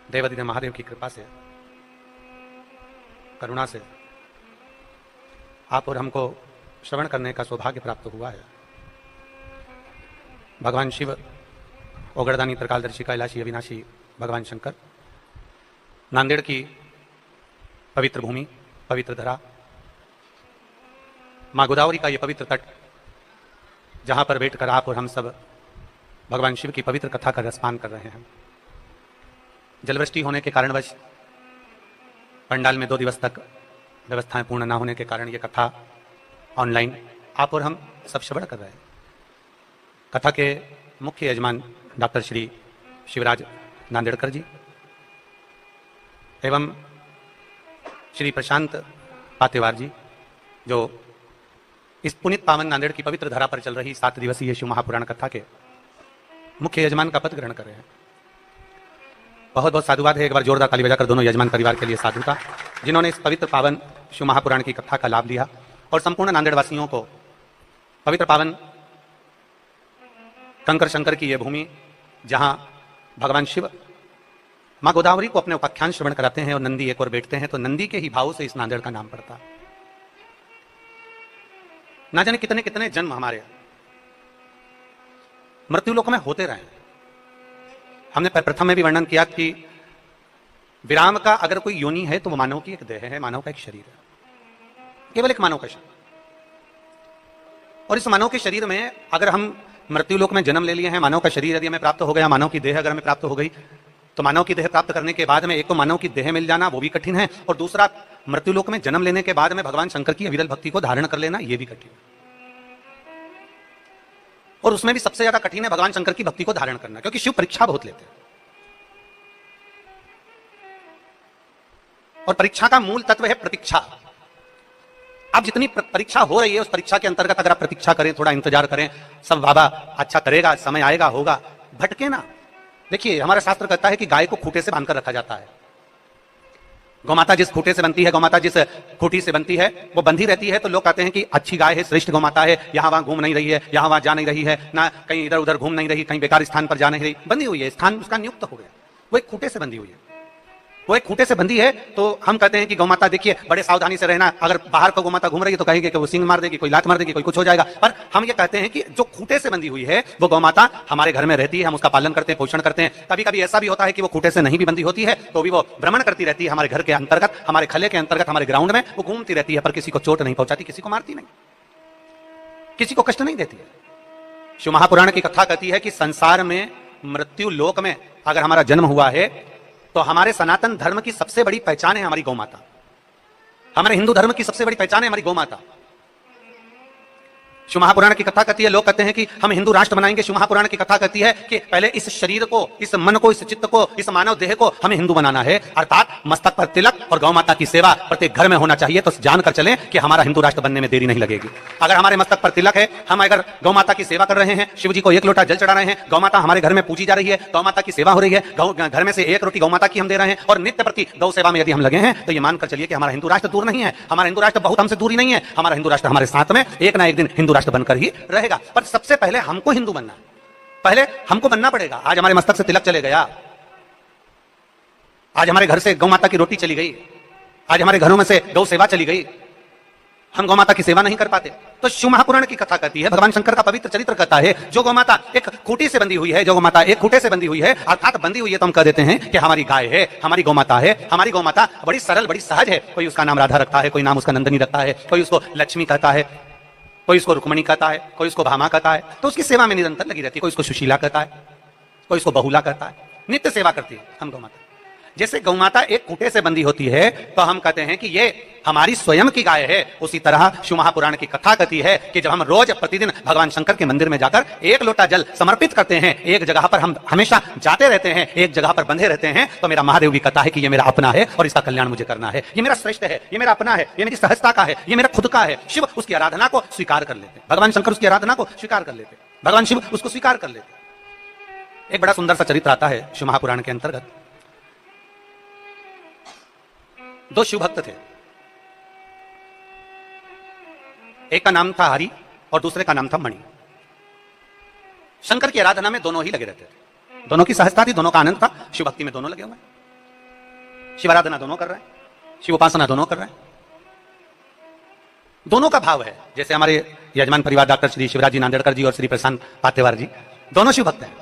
देवादिदेव महादेव की कृपा से, करुणा से आप और हमको श्रवण करने का सौभाग्य प्राप्त हुआ है। भगवान शिव, ओगड़दानी त्रिकालदर्शी कैलाशी अविनाशी भगवान शंकर, नांदेड़ की पवित्र भूमि, पवित्र धरा, माँ गोदावरी का ये पवित्र तट, जहां पर बैठकर आप और हम सब भगवान शिव की पवित्र कथा का रसपान कर रहे हैं। जलवृष्टि होने के कारणवश पंडाल में 2 दिवस तक व्यवस्थाएं पूर्ण न होने के कारण ये कथा ऑनलाइन आप और हम सब श्रवण कर रहे हैं। कथा के मुख्य यजमान डॉक्टर श्री शिवराज नांदेड़कर जी एवं श्री प्रशांत पातेवार जी, जो इस पुनित पावन नांदेड़ की पवित्र धरा पर चल रही 7 दिवसीय शिव महापुराण कथा के मुख्य यजमान का पद ग्रहण कर रहे हैं। बहुत बहुत साधुवाद है। एक बार जोरदार ताली बजाकर दोनों यजमान परिवार के लिए साधुता, जिन्होंने इस पवित्र पावन शिव महापुराण की कथा का लाभ लिया और संपूर्ण नांदेड़ वासियों को पवित्र पावन कंकर शंकर की यह भूमि, जहां भगवान शिव मां गोदावरी को अपने उपाख्यान श्रवण कराते हैं और नंदी एक और बैठते हैं, तो नंदी के ही भाव से इस नांदेड़ का नाम पड़ता। ना जाने कितने कितने जन्म हमारे मृत्युलोक में होते रहे। हमने प्रथम में भी वर्णन किया कि विराम का अगर कोई योनि है तो वो मानव की एक देह है, मानव का एक शरीर है, केवल एक मानव का शरीर। और इस मानव के शरीर में अगर हम मृत्युलोक में जन्म ले लिए हैं, मानव का शरीर यदि हमें प्राप्त हो गया, मानव की देह अगर हमें प्राप्त हो गई, तो मानव की देह प्राप्त करने के बाद में एक तो मानव की देह मिल जाना वो भी कठिन है, और दूसरा मृत्युलोक में जन्म लेने के बाद में भगवान शंकर की अविरल भक्ति को धारण कर लेना ये भी कठिन है। और उसमें भी सबसे ज्यादा कठिन है भगवान शंकर की भक्ति को धारण करना, क्योंकि शिव परीक्षा बहुत लेते हैं। और परीक्षा का मूल तत्व है प्रतीक्षा। अब जितनी परीक्षा हो रही है उस परीक्षा के अंतर्गत अगर आप प्रतीक्षा करें, थोड़ा इंतजार करें, सब बाबा अच्छा करेगा, समय आएगा, होगा, भटके ना। देखिए हमारा शास्त्र कहता है कि गाय को खूंटे से बांधकर रखा जाता है। गौमाता जिस खूंटे से बनती है, गौमाता जिस खूंटी से बनती है, वो बंधी रहती है, तो लोग कहते हैं कि अच्छी गाय है, श्रेष्ठ गौमाता है, यहां वहां घूम नहीं रही है, यहां वहां जा नहीं रही है, ना कहीं इधर उधर घूम नहीं रही, कहीं बेकार स्थान पर जा नहीं रही, बंधी हुई है, स्थान उसका नियुक्त हो गया, वो एक खूंटे से बंधी हुई है। वो एक खूंटे से बंधी है, तो हम कहते हैं कि गौमाता देखिए बड़े सावधानी से रहना, अगर बाहर को गौमाता घूम रही है तो कहेंगे कि वो सिंग मार देगी, कोई लात मार देगी, कोई कुछ हो जाएगा। पर हम ये कहते हैं कि जो खूंटे से बंधी हुई है वो गौमाता हमारे घर में रहती है, हम उसका पालन करते हैं, पोषण करते हैं। कभी कभी ऐसा भी होता है कि वो खूंटे से नहीं भी बंधी होती है तो भी वो भ्रमण करती रहती है हमारे घर के अंतर्गत, हमारे खले के अंतर्गत, हमारे ग्राउंड में वो घूमती रहती है, पर किसी को चोट नहीं पहुंचाती, किसी को मारती नहीं, किसी को कष्ट नहीं देती है। शिव महापुराण की कथा कहती है कि संसार में मृत्यु लोक में अगर हमारा जन्म हुआ है तो हमारे सनातन धर्म की सबसे बड़ी पहचान है हमारी गौमाता। हमारे हिंदू धर्म की सबसे बड़ी पहचान है हमारी गौमाता। शिव महापुराण की कथा कहती है, लोग कहते हैं कि हम हिंदू राष्ट्र बनाएंगे। शिव महापुराण की कथा कहती है कि पहले इस शरीर को, इस मन को, इस चित्त को, इस मानव देह को हमें हिंदू बनाना है, अर्थात मस्तक पर तिलक और गौमाता की सेवा प्रत्येक घर में होना चाहिए। तो जानकर चलें कि हमारा हिंदू राष्ट्र बनने में देरी नहीं लगेगी। अगर हमारे मस्तक पर तिलक है, हम अगर गौमाता की सेवा कर रहे हैं, शिव जी को 1 लोटा जल चढ़ा रहे हैं, गौमाता हमारे घर में पूजी जा रही है, गौमाता की सेवा हो रही है, घर में से 1 रोटी गौमाता की हम दे रहे हैं, और नित्य प्रति गौ सेवा में यदि हम लगे हैं, तो ये मानकर चलिए कि हमारा हिंदू राष्ट्र दूर नहीं है, हमारा हिंदू राष्ट्र बहुत हमसे दूरी नहीं है, हमारा हिंदू राष्ट्र हमारे साथ में एक ना एक दिन हिंदू राष्ट्र बनकर ही रहेगा। पर सबसे पहले हमको हिंदू बनना, पहले हमको बनना पड़ेगा। आज हमारे मस्तक से तिलक चले गया, आज हमारे घर से गौ माता की रोटी चली गई, आज हमारे घरों में से गौ सेवा चली गई, हम गौ माता की सेवा नहीं कर पाते। तो शिव महापुराण की कथा कहती है, भगवान शंकर का पवित्र चरित्र कहता है, जो गौ माता एक खूंटी से बंधी हुई है, जो गौ माता एक खूंटे से बंधी हुई है, अर्थात बंधी हुई है, तो हम कह देते हैं कि हमारी गाय है, हमारी गौ माता है। हमारी गौ माता बड़ी सरल, बड़ी सहज है। कोई उसका नाम राधा रखता है, कोई नाम उसका नंदनी रखता है, कोई उसको लक्ष्मी कहता है, कोई उसको रुक्मणी कहता है, कोई उसको भामा कहता है, तो उसकी सेवा में निरंतर लगी रहती है। कोई उसको सुशीला कहता है, कोई उसको बहुला कहता है, नित्य सेवा करती है हम गौ माता। जैसे गौ माता एक खूंटे से बंधी होती है तो हम कहते हैं कि ये हमारी स्वयं की गाय है, उसी तरह शिव महापुराण की कथा कहती है कि जब हम रोज प्रतिदिन भगवान शंकर के मंदिर में जाकर 1 लोटा जल समर्पित करते हैं, एक जगह पर हम हमेशा जाते रहते हैं, एक जगह पर बंधे रहते हैं, तो मेरा महादेव भी कहता है कि ये मेरा अपना है और इसका कल्याण मुझे करना है, ये मेरा श्रेष्ठ है, ये मेरा अपना है, ये मेरी सहजता का है, ये मेरा खुद का है। शिव उसकी आराधना को स्वीकार कर लेते, भगवान शंकर उसकी आराधना को स्वीकार कर लेते, भगवान शिव उसको स्वीकार कर लेते। एक बड़ा सुंदर सा चरित्र आता है शिव महापुराण के अंतर्गत। 2 शिव भक्त थे, एक का नाम था हरि और दूसरे का नाम था मणि। शंकर की आराधना में दोनों ही लगे रहते थे। दोनों की सहजता थी, दोनों का आनंद था। शिव भक्ति में दोनों लगे हुए हैं, शिव आराधना दोनों कर रहे हैं, शिव उपासना दोनों कर रहे हैं, दोनों का भाव है। जैसे हमारे यजमान परिवार डॉक्टर श्री शिवराज जी नांदेड़कर जी और श्री प्रशांत पातेवार जी दोनों शिव भक्त हैं,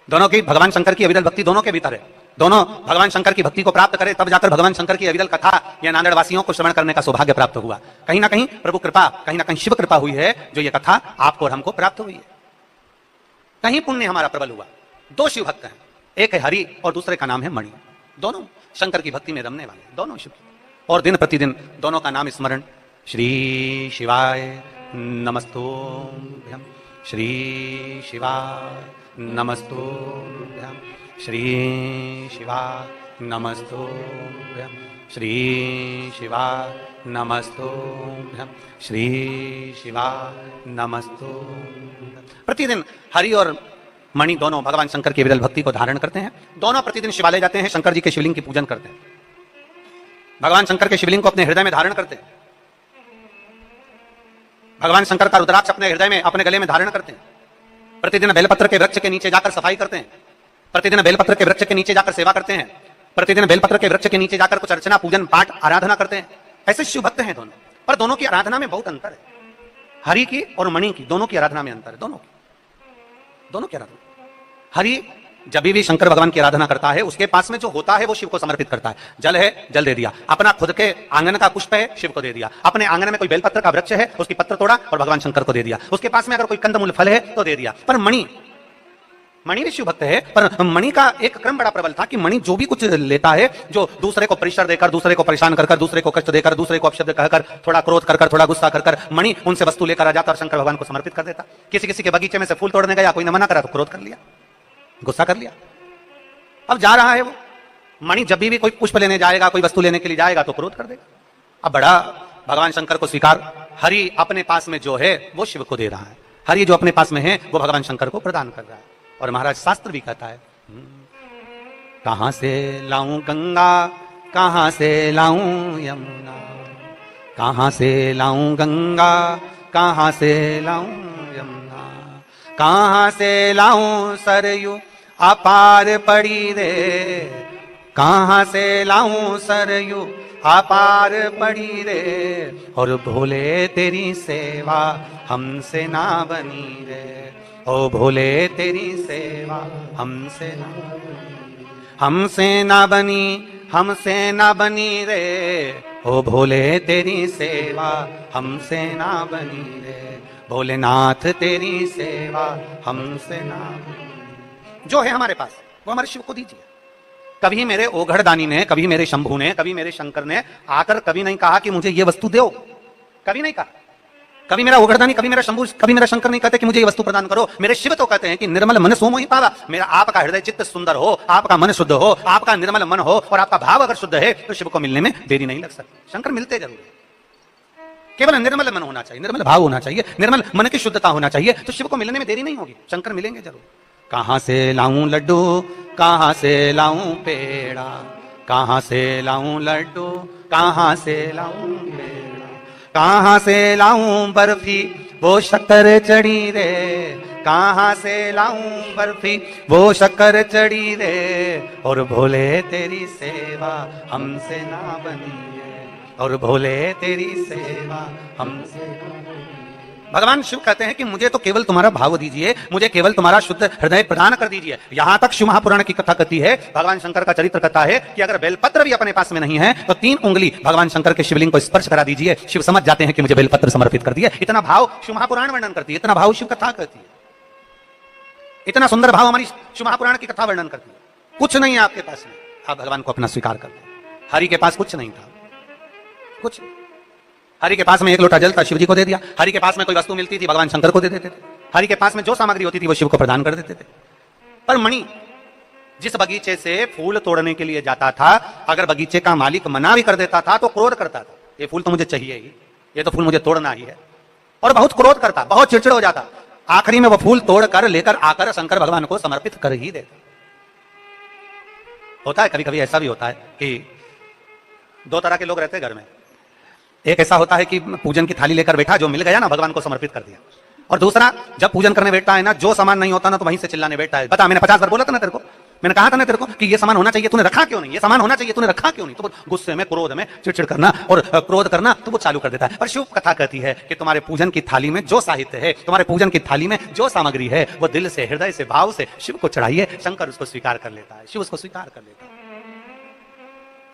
दोनों की भगवान शंकर की अविरल भक्ति दोनों के भीतर है। दोनों भगवान शंकर की भक्ति को प्राप्त करें तब जाकर भगवान शंकर की अविरल कथा या नांदेड़ वासियों को श्रवण करने का सौभाग्य प्राप्त हुआ। कहीं ना कहीं प्रभु कृपा, कहीं ना कहीं शिव कृपा हुई है जो ये कथा आपको और हमको प्राप्त हुई है। कहीं पुण्य हमारा प्रबल हुआ। दो शिव भक्त हैं, एक है हरि और दूसरे का नाम है मणि। दोनों शंकर की भक्ति में रमने वाले, दोनों शिव, और दिन प्रतिदिन दोनों का नाम स्मरण श्री शिवाय नमस्तुभ्यं, श्री शिवाय नमस्तुभ्यं, श्री शिवाय नमस्तुभ्यं, श्री शिवाय नमस्तुभ्यं, श्री शिवाय नमस्तुभ्यं। प्रतिदिन हरि और मणि दोनों भगवान शंकर की विरल भक्ति को धारण करते हैं। दोनों प्रतिदिन शिवालय जाते हैं, शंकर जी के शिवलिंग की पूजन करते हैं, भगवान शंकर के शिवलिंग को अपने हृदय में धारण करते हैं, भगवान शंकर का रुद्राक्ष अपने हृदय में, अपने गले में धारण करते हैं। प्रतिदिन बेलपत्र के वृक्ष के नीचे जाकर सफाई करते हैं, प्रतिदिन बेलपत्र के वृक्ष के नीचे जाकर सेवा करते हैं, प्रतिदिन बेलपत्र के वृक्ष के नीचे जाकर कुछ अर्चना पूजन पाठ आराधना करते हैं। ऐसे शिव भक्त हैं दोनों, पर दोनों की आराधना में बहुत अंतर है। हरि की और मणि की, दोनों की आराधना में अंतर है। दोनों की आराधना, हरि जब भी शंकर भगवान की आराधना करता है उसके पास में जो होता है वो शिव को समर्पित करता है। जल है, जल दे दिया, अपना खुद के आंगन का पुष्प है, शिव को दे दिया, अपने आंगन में कोई बेलपत्र का वृक्ष है उसकी पत्र तोड़ा और भगवान शंकर को दे दिया, उसके पास में अगर कोई कंदमूल फल है तो दे दिया। पर मणि भी शिव भक्त है, पर मणि का एक क्रम बड़ा प्रबल था कि मणि जो भी कुछ लेता है, जो दूसरे को परिसर देकर, दूसरे को परेशान कर, दूसरे को कष्ट देकर, दूसरे को अपशब्द कहकर, थोड़ा क्रोध कर, थोड़ा गुस्सा कर, मणि उनसे वस्तु लेकर आ जाता और शंकर भगवान को समर्पित कर देता। किसी के बगीचे में से फूल तोड़ने गया, कोई ने मना करा तो क्रोध कर लिया, गुस्सा कर लिया। अब जा रहा है वो मणि, जब भी कोई पुष्प लेने जाएगा, कोई वस्तु लेने के लिए जाएगा तो क्रोध कर देगा। अब बड़ा भगवान शंकर को स्वीकार, हरि अपने पास में जो है वो शिव को दे रहा है, हरि जो अपने पास में है वो भगवान शंकर को प्रदान कर रहा है। और महाराज शास्त्र भी कहता है, कहां से लाऊं गंगा, कहां से लाऊं यमुना, कहां से लाऊं गंगा, कहां से लाऊं यमुना, कहां से लाऊं सरयू अपार पड़ी रे, कहां से लाऊं सरयू अपार पड़ी रे, और भोले तेरी सेवा हमसे ना बनी रे, ओ भोले तेरी सेवा हमसे ना बनी रे, ओ भोले तेरी सेवा हमसे ना बनी रे, भोलेनाथ तेरी सेवा हमसे ना बनी। जो है हमारे पास वो हमारे शिव को दीजिए। कभी मेरे ओघड़दानी ने, कभी मेरे शंभू ने, कभी मेरे शंकर ने आकर कभी नहीं कहा कि मुझे ये वस्तु दो, कभी नहीं कहा। कभी मेरा ओघड़दानी, कभी मेरा शंभू, कभी मेरा शंकर नहीं कहते कि मुझे ये वस्तु प्रदान करो। मेरे शिव तो कहते हैं कि निर्मल मन सोमो ही पावा। मेरा आपका हृदय चित्त सुंदर हो, आपका मन शुद्ध हो, आपका निर्मल मन हो और आपका भाव अगर शुद्ध है तो शिव को मिलने में देरी नहीं लग सकती। शंकर मिलते जरूर है, केवल निर्मल मन होना चाहिए, निर्मल भाव होना चाहिए, निर्मल मन की शुद्धता होना चाहिए, तो शिव को मिलने में देरी नहीं होगी। शंकर मिलेंगे जरूर। कहां से लाऊं लड्डू, कहां से लाऊं पेड़ा, कहां से लाऊं लड्डू, कहां से लाऊं पेड़ा, कहां से लाऊं बर्फी वो शक्कर चढ़ी रे, कहां से लाऊं बर्फी वो शक्कर चढ़ी रे, और भोले तेरी सेवा हमसे ना बनी रे, और भोले तेरी सेवा हमसे ना बनी। भगवान शिव कहते हैं कि मुझे तो केवल तुम्हारा भाव दीजिए, मुझे केवल तुम्हारा शुद्ध हृदय प्रदान कर दीजिए। यहां तक शिव महापुराण की कथा कहती है, भगवान शंकर का चरित्र कहता है कि अगर बेलपत्र भी अपने पास में नहीं है तो 3 उंगली भगवान शंकर के शिवलिंग को स्पर्श करा दीजिए, शिव समझ जाते हैं कि मुझे बेलपत्र समर्पित कर दिया। इतना भाव शिव महापुराण वर्णन करती है, इतना भाव शिव कथा कहती है, इतना सुंदर भाव हमारी शिव महापुराण की कथा वर्णन करती है। कुछ नहीं है आपके पास में, आप भगवान को अपना स्वीकार करते हैं। हरि के पास कुछ नहीं था, कुछ। हरि के पास में 1 लोटा जल था, शिव जी को दे दिया। हरि के पास में कोई वस्तु मिलती थी, भगवान शंकर को दे देते थे। हरि के पास में जो सामग्री होती थी वो शिव को प्रदान कर देते थे। पर मणि जिस बगीचे से फूल तोड़ने के लिए जाता था, अगर बगीचे का मालिक मना भी कर देता था तो क्रोध करता था, ये फूल तो मुझे चाहिए ही, ये तो फूल मुझे तोड़ना ही है, और बहुत क्रोध करता, बहुत चिड़चिड़ हो जाता। आखिरी में वो फूल तोड़ कर लेकर आकर शंकर भगवान को समर्पित कर ही देता। होता है कभी कभी ऐसा भी होता है कि 2 तरह के लोग रहते हैं घर में। एक ऐसा होता है कि पूजन की थाली लेकर बैठा, जो मिल गया ना भगवान को समर्पित कर दिया, और दूसरा, जब पूजन करने बैठता है ना, जो सामान नहीं होता ना तो वहीं से चिल्लाने बैठता है। बता, मैंने 50 बार बोला था ना तेरे को, मैंने कहा था ना तेरे को कि ये सामान होना चाहिए, तूने रखा क्यों नहीं? ये सामान होना चाहिए, तूने रखा क्यों नहीं? तो गुस्से में, क्रोध में चिड़चिड़ करना और क्रोध करना तो वो चालू कर देता है। पर शिव कथा कहती है कि तुम्हारे पूजन की थाली में जो साहित्य है, तुम्हारे पूजन की थाली में जो सामग्री है, वो दिल से, हृदय से, भाव से शिव को चढ़ाइए। शंकर उसको स्वीकार कर लेता है, शिव उसको स्वीकार कर लेता है,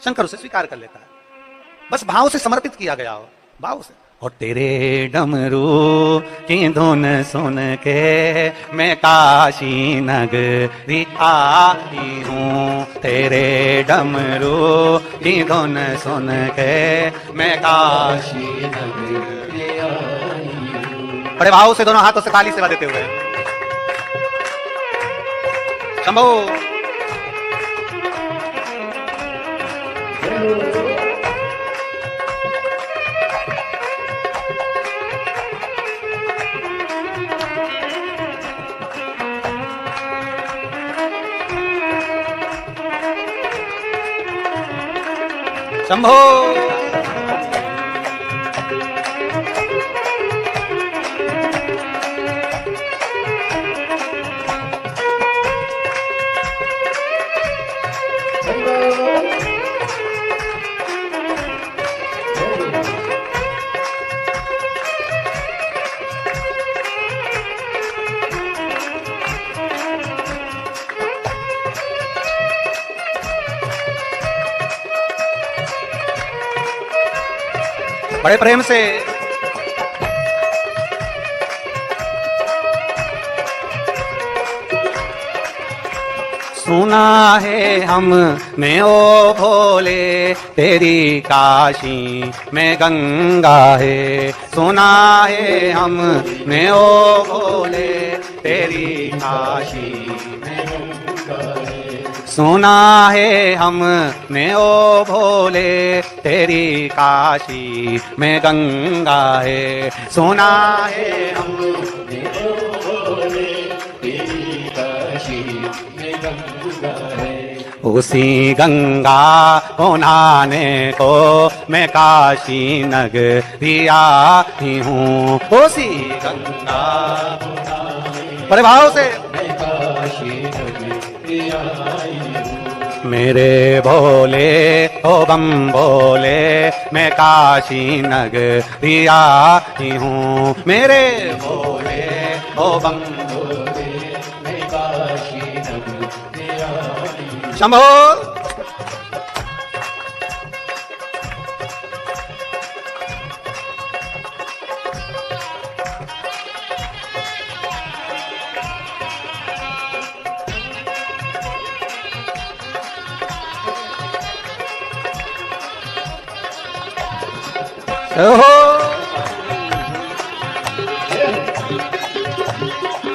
शंकर उसे स्वीकार कर लेता है। बस भाव से समर्पित किया गया हो, भाव से। और तेरे डमरू की धुन सुन के मैं काशी नगरी आई हूँ, तेरे डमरू की धुन सुन के मैं काशी नगरी आई हूँ। बड़े भाव से दोनों हाथों से ताली सेवा देते हुए शंभो। शंभो। बड़े प्रेम से सुना है हमने ओ भोले तेरी काशी में गंगा है, सुना है हमने ओ भोले तेरी काशी में गंगा है, सुना है हमने ओ भोले तेरी काशी में गंगा है, सुना है हमने ओ भोले तेरी काशी में गंगा है। उसी गंगा को नहाने को मैं काशी नगरी आई हूँ, उसी गंगा बड़े भाव से मैं काशी नगरी आई हूँ। मेरे भोले ओ बम भोले मैं काशी नगरी आई हूँ, मेरे भोले ओ बम भोले मैं काशी नगरी आई हूँ। शंभो।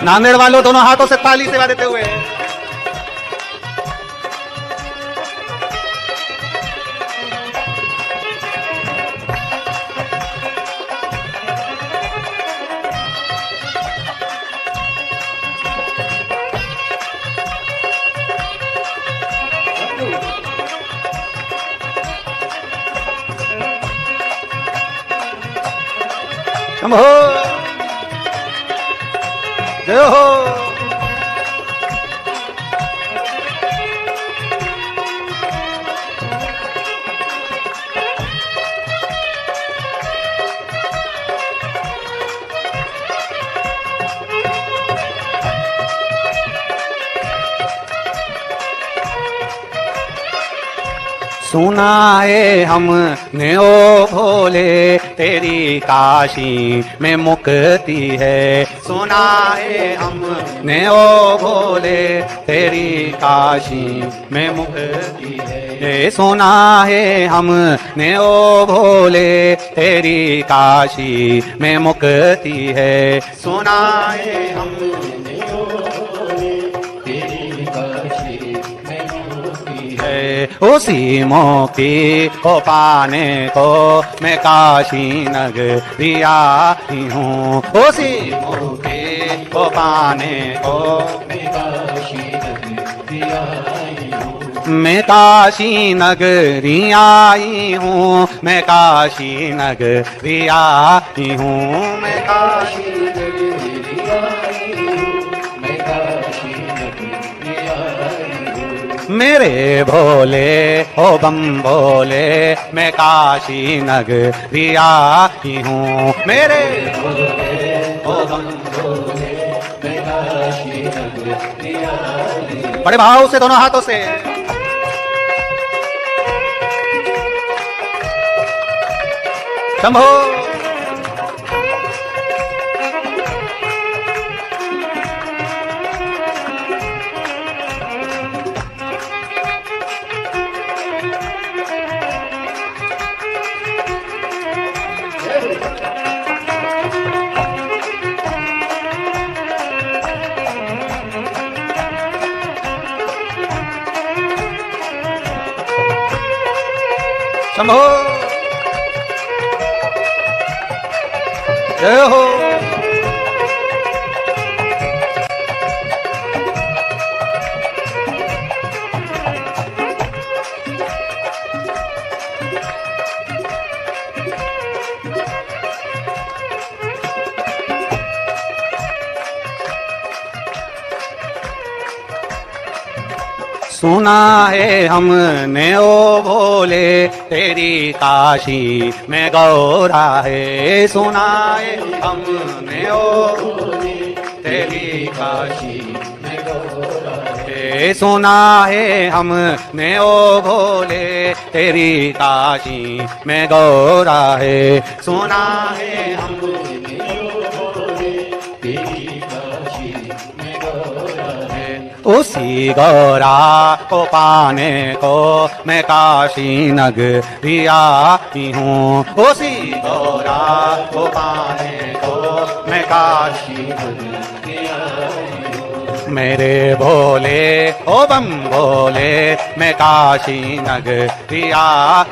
नांदेड़ वालों दोनों हाथों से ताली सेवा देते हुए शंभो जय हो। सुना है हमने ओ भोले तेरी काशी में मुक्ति है, सुना है हमने ओ भोले तेरी काशी में मुक्ति है, सुना है हमने ओ भोले तेरी काशी में मुक्ति है, सुना है हमने ओ भोले तेरी काशी में मुक्ति है। उसी मोती को पाने को मैं काशी नगरी आई हूँ, उसी मोती को पाने को मैं काशी नगरी आई हूँ, मैं काशी नगरी आई हूँ, मैं काशी नगरी आई हूँ, मैं काशी नगरी मेरे भोले ओ बम भोले, मैं काशी नगरिया की हूँ। मेरे भोले ओ बम भोले, मैं काशी नगरिया की हूँ। बड़े भाव से दोनों हाथों से शंभो। शंभो जय हो। सुना है हमने ओ भोले, तेरी काशी में गौरा है। सुना है हमने ओ भोले, तेरी काशी में गौरा है। सुना है हमने ओ भोले, तेरी काशी में गौरा है। सुना है हमने ओ भोले, तेरी काशी में गौरा है। उसी गौरा को पाने को मैं काशी नगरिया की हूँ। उसी गौरा को पाने को मैं काशी नगरिया की हूँ। मेरे भोले ओ बम भोले, मैं काशी नगरिया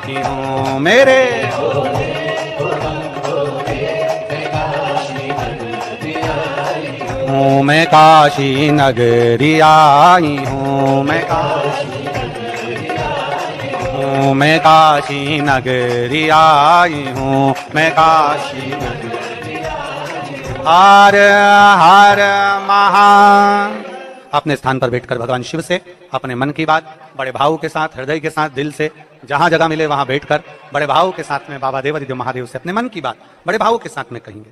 की हूँ। मेरे भोले ओ बम भोले, मैं काशी नगरिया की हूँ। मैं काशी नगरिया आई हूँ। मैं काशी हूँ। मैं काशी नगरिया आई हूँ। मैं काशी नगरिया। हर हर महा। अपने स्थान पर बैठकर भगवान शिव से अपने मन की बात बड़े भाव के साथ, हृदय के साथ, दिल से, जहां जगह मिले वहां बैठकर बड़े भाव के साथ में बाबा देवादिदेव महादेव से अपने मन की बात बड़े भाव के साथ में कहेंगे।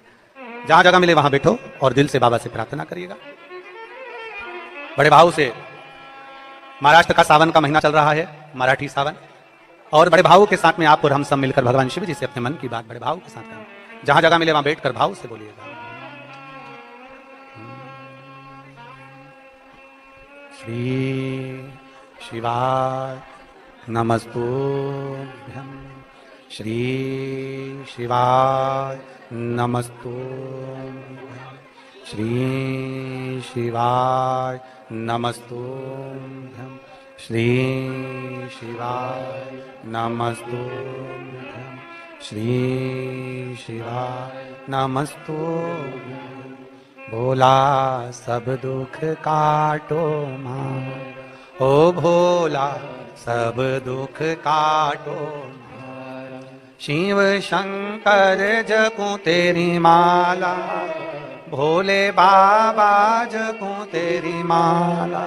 जहां जगह मिले वहां बैठो और दिल से बाबा से प्रार्थना करिएगा बड़े भाव से। महाराष्ट्र का सावन का महीना चल रहा है, मराठी सावन, और बड़े भाव के साथ में आप और हम सब मिलकर भगवान शिव जी से अपने मन की बात बड़े भाव के साथ करें। जहां जगह मिले वहां बैठकर भाव से बोलिएगा। श्री शिवाय नमस्तुभ्यं। श्री शिवाय नमस्तुभ्यं। श्री शिवाय नमस्तुभ्यं। श्री शिवाय नमस्तुभ्यं। श्री शिवाय नमस्तुभ्यं। भोला सब दुख काटो मार, ओ भोला सब दुख काटो मार। शिव शंकर जपूं तेरी माला, भोले बाबा जपूं तेरी माला।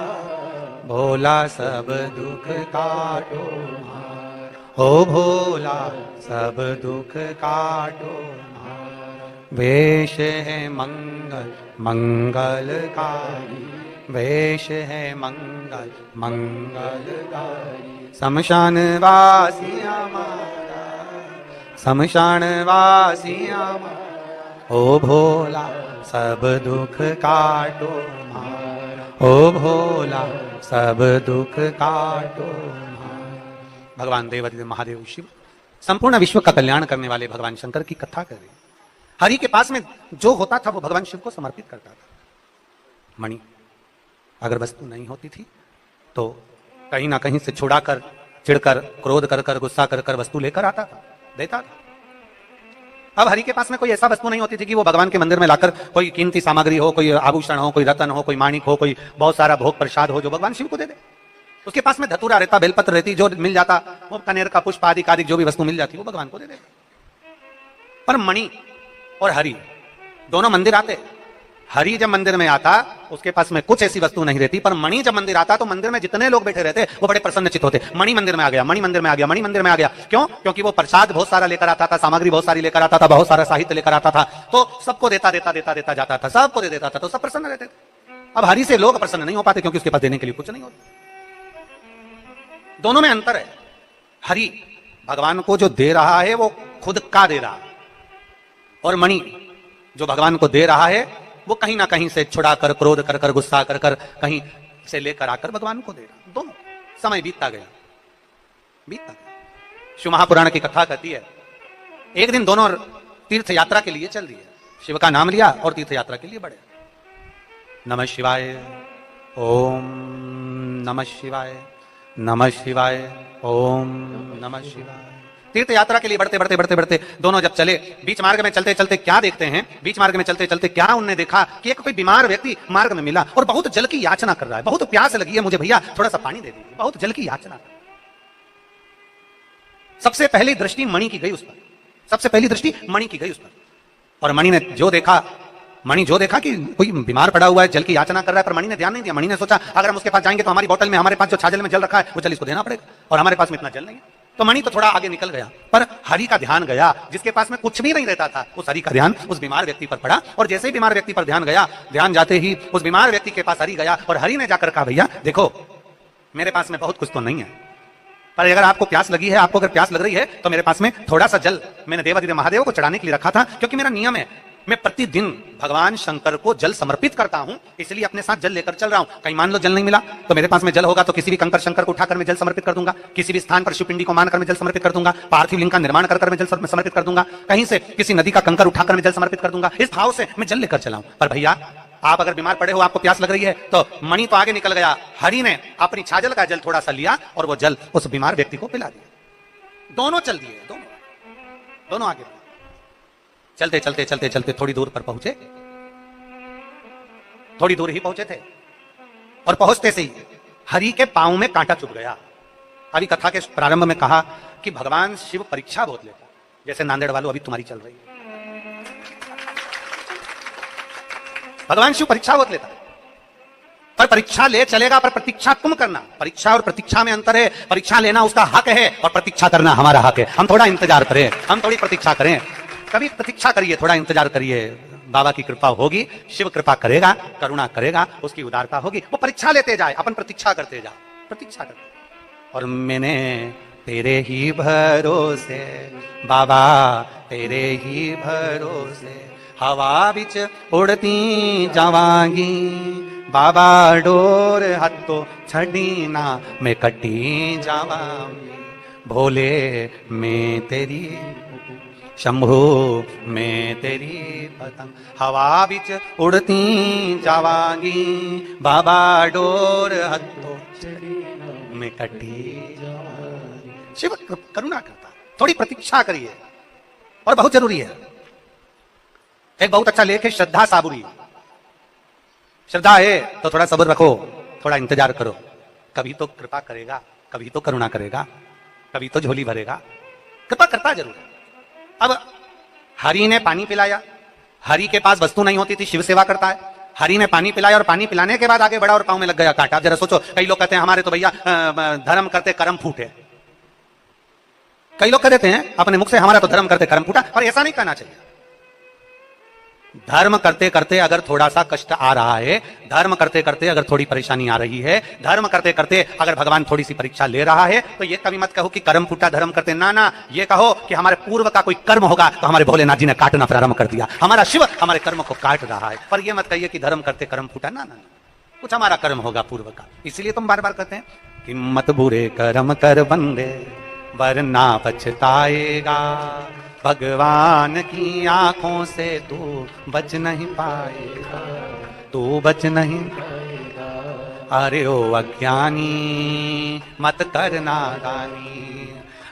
भोला सब दुख काटो मार, ओ भोला सब दुख काटो मार। वेश है मंगल मंगलकारी, वेश है मंगल मंगलकारी। शमशान वासी हमारा, शमशान वासी हमारा। ओ भोला सब दुख काटो मार, ओ भोला सब दुख काटो मार। भगवान देवादिदेव महादेव शिव संपूर्ण विश्व का कल्याण करने वाले भगवान शंकर की कथा कर रहे। हरि के पास में जो होता था वो भगवान शिव को समर्पित करता था। मणि अगर वस्तु नहीं होती थी तो कहीं ना कहीं से छुड़ाकर, चिढ़कर, क्रोध कर कर, गुस्सा कर कर वस्तु लेकर आता था, देता था। अब हरि के पास में कोई ऐसा वस्तु नहीं होती थी कि वो भगवान के मंदिर में लाकर कोई कीमती सामग्री हो, कोई आभूषण हो, कोई रतन हो, कोई माणिक हो, कोई बहुत सारा भोग प्रसाद हो जो भगवान शिव को दे दे। उसके पास में धतूरा रहता, बेलपत्र रहती, जो मिल जाता वो कनेर का पुष्प आदि आदि जो भी वस्तु मिल जाती वो भगवान को दे देता। पर मणि और हरि दोनों मंदिर आते, हरि जब मंदिर में आता उसके पास में कुछ ऐसी वस्तु नहीं रहती, पर मणि जब मंदिर आता तो मंदिर में जितने लोग बैठे रहते वो बड़े प्रसन्नचित होते। मणि मंदिर में आ गया, मणि मंदिर में आ गया, मणि मंदिर में आ गया। क्यों? क्योंकि वो प्रसाद बहुत सारा लेकर आता था, सामग्री बहुत सारी लेकर आता था, बहुत सारा साहित्य लेकर आता था, तो सबको देता देता देता देता जाता था, सबको दे देता था, तो सब प्रसन्न रहते थे। अब हरि से लोग प्रसन्न नहीं हो पाते क्योंकि उसके पास देने के लिए कुछ नहीं होता। दोनों में अंतर है। हरि भगवान को जो दे रहा है वो खुद का दे रहा है, और मणि जो भगवान को दे रहा है वो कहीं ना कहीं से छुड़ा कर, क्रोध कर कर, गुस्सा कर कर कहीं से लेकर आकर भगवान को दे रहा। दोनों समय बीतता गया, बीतता गया। शिव महापुराण की कथा कहती है एक दिन दोनों तीर्थ यात्रा के लिए चल दिए, शिव का नाम लिया और तीर्थ यात्रा के लिए बढ़े। नमः शिवाय, ओम नमः शिवाय, नमः शिवाय, ओम नमः शिवाय। तीर्थ यात्रा के लिए बढ़ते बढ़ते बढ़ते बढ़ते दोनों जब चले, बीच मार्ग में चलते चलते क्या देखते हैं, बीच मार्ग में चलते चलते क्या उन्होंने देखा कि एक कोई बीमार व्यक्ति मार्ग में मिला और बहुत जल की याचना कर रहा है, बहुत प्यास लगी है मुझे, भैया थोड़ा सा पानी दे दीजिए, बहुत जल की याचना। सबसे पहली दृष्टि मणि की गई उस पर, सबसे पहली दृष्टि मणि की गई उस पर, और मणि ने जो देखा, मणि जो देखा कि कोई बीमार पड़ा हुआ है, जल की याचना कर रहा है, पर मणि ने ध्यान नहीं दिया। मणि ने सोचा अगर हम उसके पास जाएंगे तो हमारी बोतल में, हमारे पास जो छाजल में जल रखा है वो जल इसको देना पड़ेगा, और हमारे पास में इतना जल नहीं है। तो मणि तो थोड़ा आगे निकल गया, पर हरि का ध्यान गया, जिसके पास में कुछ भी नहीं रहता था, उस हरि का ध्यान उस बीमार व्यक्ति पर पड़ा, और जैसे ही बीमार व्यक्ति पर ध्यान गया, ध्यान जाते ही उस बीमार व्यक्ति के पास हरि गया, और हरि ने जाकर कहा भैया देखो मेरे पास में बहुत कुछ तो नहीं है, पर अगर आपको प्यास लगी है, आपको अगर प्यास लग रही है तो मेरे पास में थोड़ा सा जल मैंने देवाधिदेव महादेव को चढ़ाने के लिए रखा था, क्योंकि मेरा नियम है मैं प्रतिदिन भगवान शंकर को जल समर्पित करता हूं, इसलिए अपने साथ जल लेकर चल रहा हूं। कहीं मान लो जल नहीं मिला तो मेरे पास में जल होगा तो किसी भी कंकर शंकर को उठाकर मैं जल समर्पित कर दूंगा, किसी भी स्थान पर शिवपिंडी को मानकर मैं जल समर्पित कर दूंगा, पार्थिव लिंग का निर्माण कर मैं जल समर्पित कर दूंगा, कहीं से किसी नदी का कंकर उठाकर मैं जल समर्पित कर दूंगा, इस भाव से मैं जल लेकर चला हूं। पर भैया आप अगर बीमार पड़े हो, आपको प्यास लग रही है, तो मणि तो आगे निकल गया, हरि ने अपनी छाजल का जल थोड़ा सा लिया और वो जल उस बीमार व्यक्ति को पिला दिया। दोनों चल दिए, दोनों आगे चलते चलते चलते चलते थोड़ी दूर पर पहुंचे, थोड़ी दूर ही पहुंचे थे, और पहुंचते से ही हरि के पांव में कांटा चुभ गया। अभी कथा के प्रारंभ में कहा कि भगवान शिव परीक्षा बहुत लेता, जैसे नांदेड़ वालों अभी तुम्हारी चल रही है, भगवान शिव परीक्षा बहुत लेता, पर परीक्षा ले चलेगा, पर प्रतीक्षा तुम करना। परीक्षा और प्रतीक्षा में अंतर है, परीक्षा लेना उसका हक है और प्रतीक्षा करना हमारा हक है। हम थोड़ा इंतजार करें, हम थोड़ी प्रतीक्षा करें, कभी प्रतीक्षा करिए, थोड़ा इंतजार करिए, बाबा की कृपा होगी, शिव कृपा करेगा, करुणा करेगा, उसकी उदारता होगी। वो परीक्षा लेते जाए, अपन प्रतीक्षा करते जाओ, प्रतीक्षा करते। और मैंने तेरे ही भरोसे बाबा, तेरे ही भरोसे हवा बिच उड़ती जावांगी, बाबा डोर हत्तो छड़ी ना मैं कटी जावांगी, भोले मैं तेरी शंभो मैं तेरी पतंग, हवा बिच उड़ती जावांगी, बाबा डोर हत्तो मैं कटी जावांगी। शिव करुणा करता, थोड़ी प्रतीक्षा करिए, और बहुत जरूरी है। एक बहुत अच्छा लेख है श्रद्धा साबुरी। श्रद्धा है तो थोड़ा सब्र रखो, थोड़ा इंतजार करो, कभी तो कृपा करेगा, कभी तो करुणा करेगा, कभी तो झोली भरेगा, कृपा करता जरूर है। अब हरि ने पानी पिलाया, हरि के पास वस्तु नहीं होती थी, शिव सेवा करता है, हरि ने पानी पिलाया और पानी पिलाने के बाद आगे बढ़ा और पांव में लग गया कांटा। जरा सोचो, कई लोग कहते हैं हमारे तो भैया धर्म करते कर्म फूटे, कई लोग कहते हैं अपने मुख से हमारा तो धर्म करते कर्म फूटा, और ऐसा नहीं कहना चाहिए। धर्म करते करते अगर थोड़ा सा कष्ट आ रहा है, धर्म करते करते अगर थोड़ी परेशानी आ रही है, धर्म करते करते अगर भगवान थोड़ी सी परीक्षा ले रहा है, तो ये कभी मत कहो कि कर्म फूटा धर्म करते, ना ना, ये कहो कि हमारे पूर्व का कोई कर्म होगा तो हमारे भोलेनाथ जी ने काटना प्रारंभ कर दिया, हमारा शिव हमारे कर्म को काट रहा है। पर ये मत कहिए कि धर्म करते कर्म फूटा, ना ना, कुछ हमारा कर्म होगा पूर्व का। इसलिए तुम बार बार कहते हैं कि मत बुरे कर्म कर बंदे वरना पछताएगा, भगवान की आंखों से तू बच नहीं पाएगा, तू बच नहीं पाएगा। अरे ओ अज्ञानी मत कर नादानी,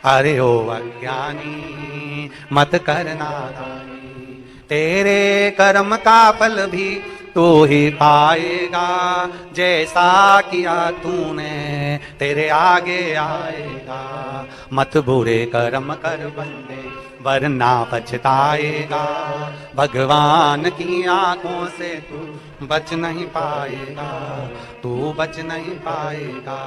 अरे ओ अज्ञानी मत कर नादानी, तेरे कर्म का फल भी तू ही पाएगा, जैसा किया तूने तेरे आगे आएगा। मत बुरे कर्म कर बंदे वरना पछताएगा। भगवान की आंखों से तू बच नहीं पाएगा, तू बच नहीं पाएगा।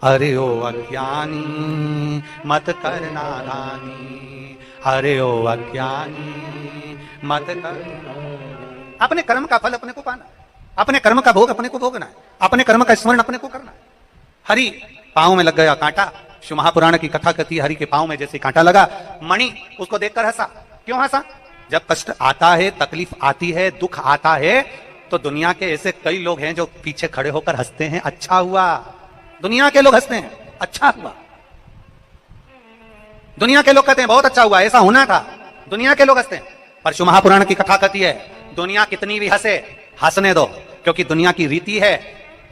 अरे ओ अज्ञानी मत कर नादानी, अरे ओ अज्ञानी मत कर। अपने कर्म का फल अपने को पाना, अपने कर्म का भोग अपने को भोगना है, अपने कर्म का स्मरण अपने को करना है। हरि पांव में लग गया कांटा, शिव महापुराण की कथा कहती है हरि के पांव में जैसे कांटा लगा, मणि उसको देखकर हंसा। क्यों हंसा? जब कष्ट आता है, तकलीफ आती है, दुख आता है, तो दुनिया के ऐसे कई लोग हैं जो पीछे खड़े होकर हंसते हैं, अच्छा हुआ। दुनिया के लोग हंसते हैं, अच्छा हुआ। दुनिया के लोग कहते हैं बहुत अच्छा हुआ, ऐसा होना था। दुनिया के लोग हंसते हैं, पर शिव महापुराण की कथा कहती है दुनिया कितनी भी हंसे, हंसने दो, क्योंकि दुनिया की रीति है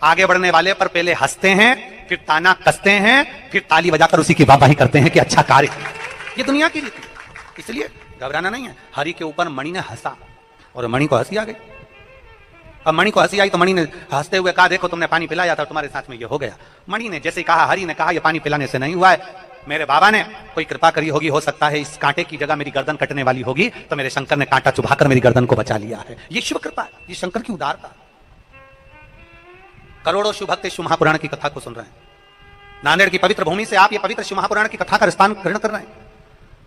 आगे बढ़ने वाले पर पहले हंसते हैं, फिर ताना कसते हैं, फिर ताली बजाकर उसी की वाहवाही करते हैं कि अच्छा कार्य। ये दुनिया की रीति है, इसलिए घबराना नहीं है। हरि के ऊपर मणि ने हंसा और मणि को हंसी आ गई। अब मणि को हंसी आई तो मणि ने हंसते हुए कहा देखो तुमने पानी पिलाया था, तुम्हारे साथ में ये हो गया। मणि ने जैसे कहा, हरि ने कहा ये पानी पिलाने से नहीं हुआ है, मेरे बाबा ने कोई कृपा करी होगी, हो सकता है इस कांटे की जगह मेरी गर्दन कटने वाली होगी, तो मेरे शंकर ने कांटा चुभाकर मेरी गर्दन को बचा लिया है। ये शिव कृपा है, ये शंकर की उदारता। करोड़ों शिव भक्त शिव महापुराण की कथा को सुन रहे हैं। नांदेड़ की पवित्र भूमि से आप ये पवित्र शिव महापुराण की कथा का रसपान ग्रहण कर रहे हैं।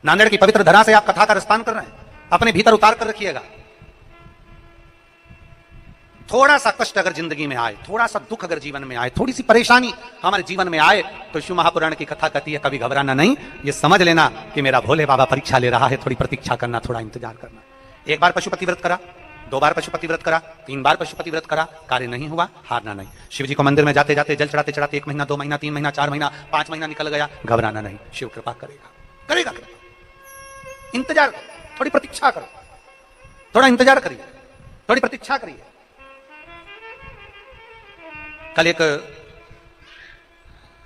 नांदेड़ की पवित्र धरा से आप कथा का रसपान कर रहे हैं। अपने भीतर उतार कर रखिएगा। थोड़ा सा कष्ट अगर जिंदगी में आए, थोड़ा सा दुख अगर जीवन में आए, थोड़ी सी परेशानी हमारे जीवन में आए, तो शिव महापुराण की कथा कहती है कभी घबराना नहीं, ये समझ लेना कि मेरा भोले बाबा परीक्षा ले रहा है, थोड़ी प्रतीक्षा करना, थोड़ा इंतजार करना। एक बार पशुपति व्रत करा, 2 बार पशुपति व्रत करा, 3 बार पशुपति व्रत करा, कार्य नहीं हुआ, हारना नहीं। शिव जी को मंदिर में जाते जाते, जल चढ़ाते चढ़ाते 1 महीना, 2 महीना, 3 महीना, 4 महीना, 5 महीना निकल गया, घबराना नहीं, शिव कृपा करेगा, करेगा कृपा। इंतजार करो, थोड़ी प्रतीक्षा करो, थोड़ा इंतजार करिए, थोड़ी प्रतीक्षा करिए। कल एक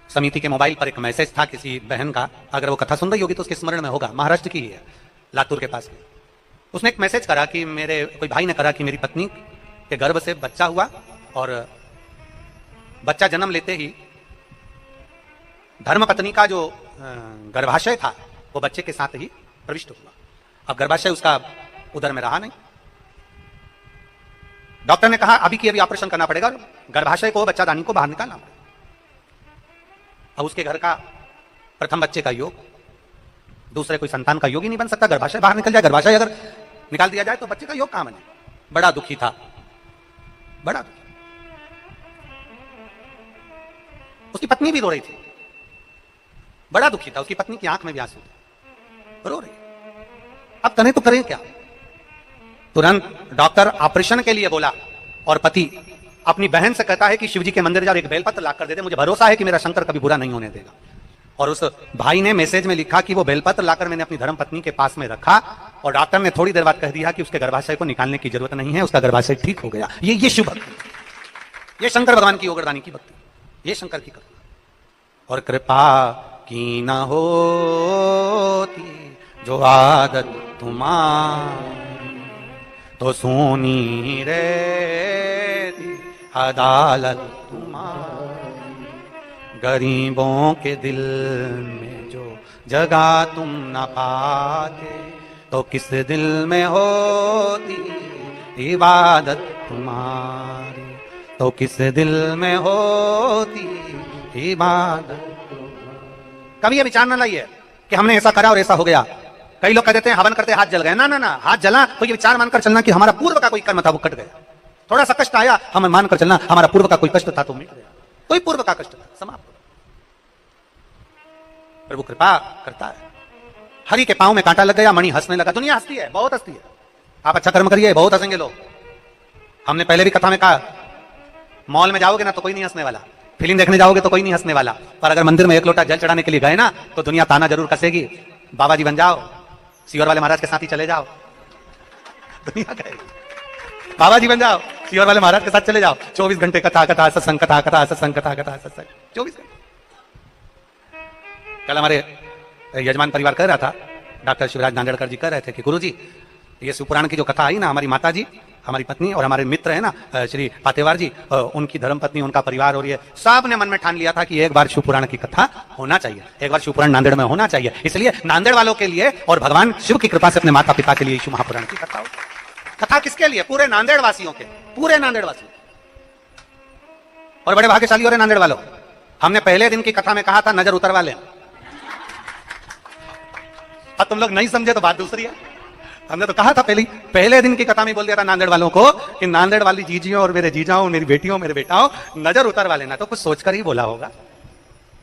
समिति के मोबाइल पर एक मैसेज था किसी बहन का, अगर वो कथा सुन रही होगी तो उसके स्मरण में होगा, महाराष्ट्र की ही है, लातूर के पास की। उसने एक मैसेज करा कि मेरे कोई भाई ने करा कि मेरी पत्नी के गर्भ से बच्चा हुआ और बच्चा जन्म लेते ही धर्मपत्नी का जो गर्भाशय था वो बच्चे के साथ ही प्रविष्ट हुआ। अब गर्भाशय उसका उदर में रहा नहीं। डॉक्टर ने कहा अभी की अभी ऑपरेशन करना पड़ेगा, गर्भाशय को, बच्चादानी को बाहर निकालना पड़ेगा। अब उसके घर का प्रथम बच्चे का योग दूसरे कोई संतान का योग ही नहीं बन सकता। गर्भाशय बाहर निकल जाए, गर्भाशय अगर निकाल दिया जाए तो बच्चे का योग कहां बने। बड़ा दुखी था, बड़ा दुखी। उसकी पत्नी भी रो रही थी, बड़ा दुखी था, उसकी पत्नी की आंख में भी आंसू थे, रो रही। अब करें तो करें क्या? तुरंत डॉक्टर ऑपरेशन के लिए बोला और पति अपनी बहन से कहता है कि शिवजी के मंदिर जाओ, एक बेलपत्र लाकर दे दे, मुझे भरोसा है कि मेरा शंकर कभी बुरा नहीं होने देगा। और उस भाई ने मैसेज में लिखा कि वो बेलपत्र लाकर मैंने अपनी धर्म पत्नी के पास में रखा और डॉक्टर ने थोड़ी देर बाद कह दिया कि उसके गर्भाशय को निकालने की जरूरत नहीं है, उसका गर्भाशय ठीक हो गया। ये शिव भक्ति, ये शंकर भगवान की योगदानी की भक्ति, ये शंकर की कृपा। और कृपा की न होती जो आदत तुम्हारी, तो सोनी रहती अदालत तुम्हारी। गरीबों के दिल में जो जगह तुम न पाते, तो किस दिल में होती इबादत तुम्हारी, तो किस दिल में होती इबादत। कभी ये विचार न लाइए कि हमने ऐसा करा और ऐसा हो गया। कई लोग कह देते हैं हवन करते हाथ जल गए, ना ना ना, हाथ जला तो ये विचार मानकर चलना कि हमारा पूर्व का कोई कर्म था वो कट गया। थोड़ा सा कष्ट आया, हम मानकर चलना हमारा पूर्व का कोई कष्ट था तो मिट गया, कोई पूर्व का कष्ट था, समाप्त। प्रभु कृपा करता है। हरि के पांव में कांटा लग गया, मणि हंसने लगा। दुनिया हंसती है, बहुत हंसती है। आप अच्छा कर्म करिए, बहुत हंसेंगे लोग। हमने पहले भी कथा में कहा, मॉल में जाओगे ना तो कोई नहीं हंसने वाला, फिल्म देखने जाओगे तो कोई नहीं हंसने वाला, पर अगर मंदिर में 1 लोटा जल चढ़ाने के लिए गए ना तो दुनिया ताना जरूर कसेगी। बाबा जी बन जाओ, सीवर वाले महाराज के साथ ही चले जाओ, दुनिया कहेगी। बाबा जी बन जाओ, सीवर वाले महाराज के साथ चले जाओ, 24 घंटे कथा कथा सत्संग, कथा कथा सत्संग, कथा कथा सत्संग, 24 घंटे। कल हमारे यजमान परिवार कह रहा था, डॉक्टर शिवराज नांदेड़कर जी कह रहे थे कि गुरु जी ये शिव पुराण की जो कथा आई ना, हमारी माता जी हमारी पत्नी और हमारे मित्र है ना श्री पातेवार जी, उनकी धर्मपत्नी, उनका परिवार, और ये सब ने मन में ठान लिया था कि एक बार शिव पुराण की कथा होना चाहिए, एक बार शिव पुराण नांदेड़ में होना चाहिए। इसलिए नांदेड़ वालों के लिए और भगवान शिव की कृपा से अपने माता पिता के लिए शिव महापुराण की कथा हो। कथा किसके लिए? पूरे नांदेड़ वासियों के, पूरे नांदेड़ वासियों। और बड़े भाग्यशाली हो रहे नांदेड़ वालों, हमने पहले दिन की कथा में कहा था नजर उतरवा लें। अब तुम लोग नहीं समझे तो बात दूसरी है। हमने तो कहा था पहले दिन की कथा में बोल दिया था नांदेड़ वालों को कि नांदेड़ वाली जीजियों और मेरे जीजाओं, मेरी बेटियों, मेरे बेटाओं, नजर उतरवा लेना। तो कुछ सोचकर ही बोला होगा,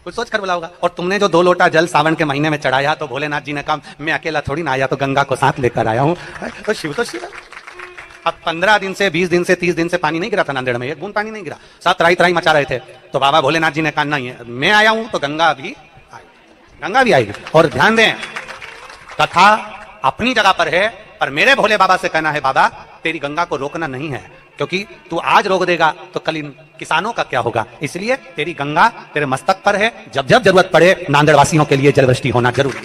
कुछ सोचकर बोला होगा। और तुमने जो 2 लोटा जल सावन के महीने में चढ़ाया तो भोलेनाथ जी ने कहा मैं अकेला थोड़ी ना आया, तो गंगा को साथ लेकर आया हूं। तो शिव है। अब 15 दिन से 20 दिन से 30 दिन से पानी नहीं गिरा था नांदेड़ में, एक बूंद पानी नहीं गिरा, सब त्राही त्राही मचा रहे थे। तो बाबा भोलेनाथ जी ने कहा नहीं, मैं आया हूं तो गंगा भी आएगी, गंगा भी आएगी। और ध्यान दें, कथा अपनी जगह पर है, पर मेरे भोले बाबा से कहना है बाबा तेरी गंगा को रोकना नहीं है, क्योंकि तू आज रोक देगा तो कल इन किसानों का क्या होगा। इसलिए तेरी गंगा तेरे मस्तक पर है, जब जब जरूरत पड़े नांदेड़ वासियों के लिए जलवृष्टि होना जरूरी।